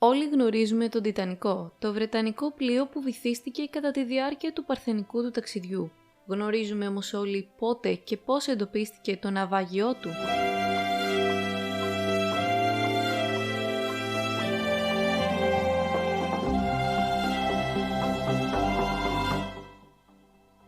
Όλοι γνωρίζουμε τον Τιτανικό, το βρετανικό πλοίο που βυθίστηκε κατά τη διάρκεια του παρθενικού του ταξιδιού. Γνωρίζουμε όμως όλοι πότε και πώς εντοπίστηκε το ναυάγιό του.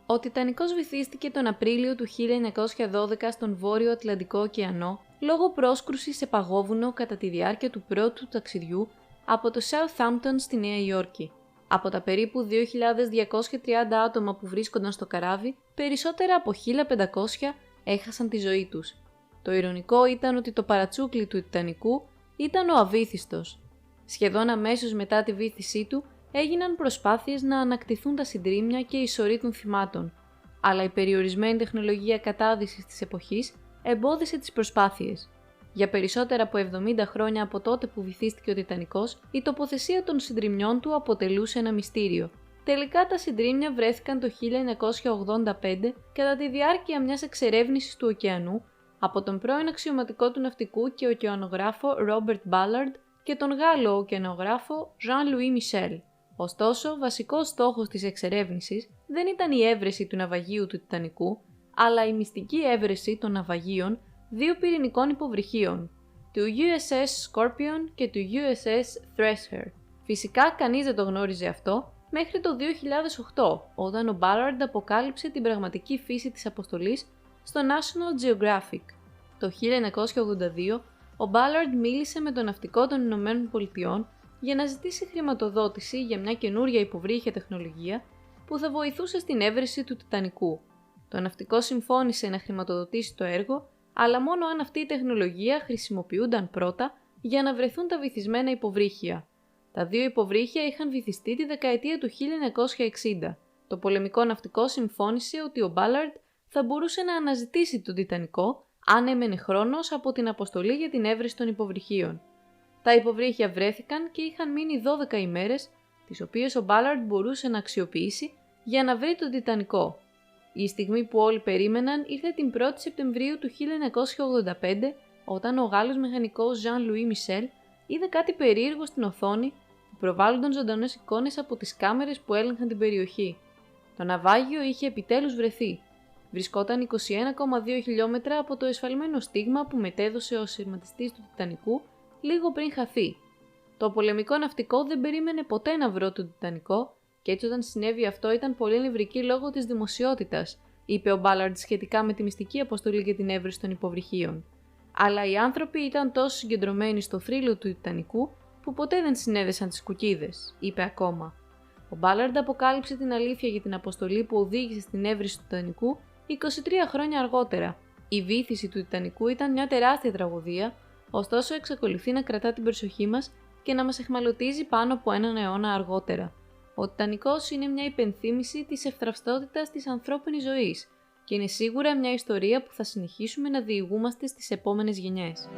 Ο Τιτανικός βυθίστηκε τον Απρίλιο του 1912 στον Βόρειο Ατλαντικό ωκεανό λόγω πρόσκρουσης σε παγόβουνο κατά τη διάρκεια του πρώτου ταξιδιού από το Southampton στη Νέα Υόρκη. Από τα περίπου 2.230 άτομα που βρίσκονταν στο καράβι, περισσότερα από 1.500 έχασαν τη ζωή τους. Το ειρωνικό ήταν ότι το παρατσούκλι του Τιτανικού ήταν ο αβύθιστος. Σχεδόν αμέσως μετά τη βύθισή του, έγιναν προσπάθειες να ανακτηθούν τα συντρίμμια και η σωρή των θυμάτων, αλλά η περιορισμένη τεχνολογία κατάδυσης της εποχής εμπόδισε τις προσπάθειες. Για περισσότερα από 70 χρόνια από τότε που βυθίστηκε ο Τιτανικός, η τοποθεσία των συντριμμιών του αποτελούσε ένα μυστήριο. Τελικά τα συντρίμμια βρέθηκαν το 1985 κατά τη διάρκεια μιας εξερεύνησης του ωκεανού από τον πρώην αξιωματικό του ναυτικού και ωκεανογράφο Robert Ballard και τον Γάλλο ωκεανογράφο Jean-Louis Michel. Ωστόσο, βασικός στόχος της εξερεύνησης δεν ήταν η έβρεση του ναυαγίου του Τιτανικού, αλλά η μυστική έβρεση των ναυαγίων δύο πυρηνικών υποβρυχίων, του USS Scorpion και του USS Thresher. Φυσικά κανείς δεν το γνώριζε αυτό μέχρι το 2008, όταν ο Ballard αποκάλυψε την πραγματική φύση της αποστολής στο National Geographic. Το 1982, ο Ballard μίλησε με το ναυτικό των Ηνωμένων Πολιτειών για να ζητήσει χρηματοδότηση για μια καινούρια υποβρύχια τεχνολογία που θα βοηθούσε στην έβρεση του Τιτανικού. Το ναυτικό συμφώνησε να χρηματοδοτήσει το έργο, αλλά μόνο αν αυτή η τεχνολογία χρησιμοποιούνταν πρώτα για να βρεθούν τα βυθισμένα υποβρύχια. Τα δύο υποβρύχια είχαν βυθιστεί τη δεκαετία του 1960. Το πολεμικό ναυτικό συμφώνησε ότι ο Ballard θα μπορούσε να αναζητήσει τον Τιτανικό αν έμενε χρόνος από την αποστολή για την έβρεση των υποβρυχίων. Τα υποβρύχια βρέθηκαν και είχαν μείνει 12 ημέρες, τις οποίες ο Ballard μπορούσε να αξιοποιήσει για να βρει τον Τιτανικό. Η στιγμή που όλοι περίμεναν ήρθε την 1η Σεπτεμβρίου του 1985, όταν ο Γάλλος μηχανικός Jean-Louis Michel είδε κάτι περίεργο στην οθόνη που προβάλλονταν ζωντανές εικόνες από τις κάμερες που έλεγχαν την περιοχή. Το ναυάγιο είχε επιτέλους βρεθεί. Βρισκόταν 21,2 χιλιόμετρα από το εσφαλμένο στίγμα που μετέδωσε ο σειρματιστής του Τιτανικού λίγο πριν χαθεί. Το πολεμικό ναυτικό δεν περίμενε ποτέ να βρω τον Τιτανικό και έτσι όταν συνέβη αυτό ήταν πολύ νευρική λόγω της δημοσιότητας, είπε ο Ballard σχετικά με τη μυστική αποστολή για την έβρεση των υποβρυχίων. Αλλά οι άνθρωποι ήταν τόσο συγκεντρωμένοι στο θρύλο του Τιτανικού που ποτέ δεν συνέδεσαν τις κουκίδες, είπε ακόμα. Ο Ballard αποκάλυψε την αλήθεια για την αποστολή που οδήγησε στην έβρεση του Τιτανικού 23 χρόνια αργότερα. Η βύθιση του Τιτανικού ήταν μια τεράστια τραγωδία, ωστόσο εξακολουθεί να κρατά την προσοχή μας και να μας εχμαλωτίζει πάνω από έναν αιώνα αργότερα. Ο Τιτανικός είναι μια υπενθύμηση της ευθραυστότητας της ανθρώπινης ζωής και είναι σίγουρα μια ιστορία που θα συνεχίσουμε να διηγούμαστε στις επόμενες γενιές.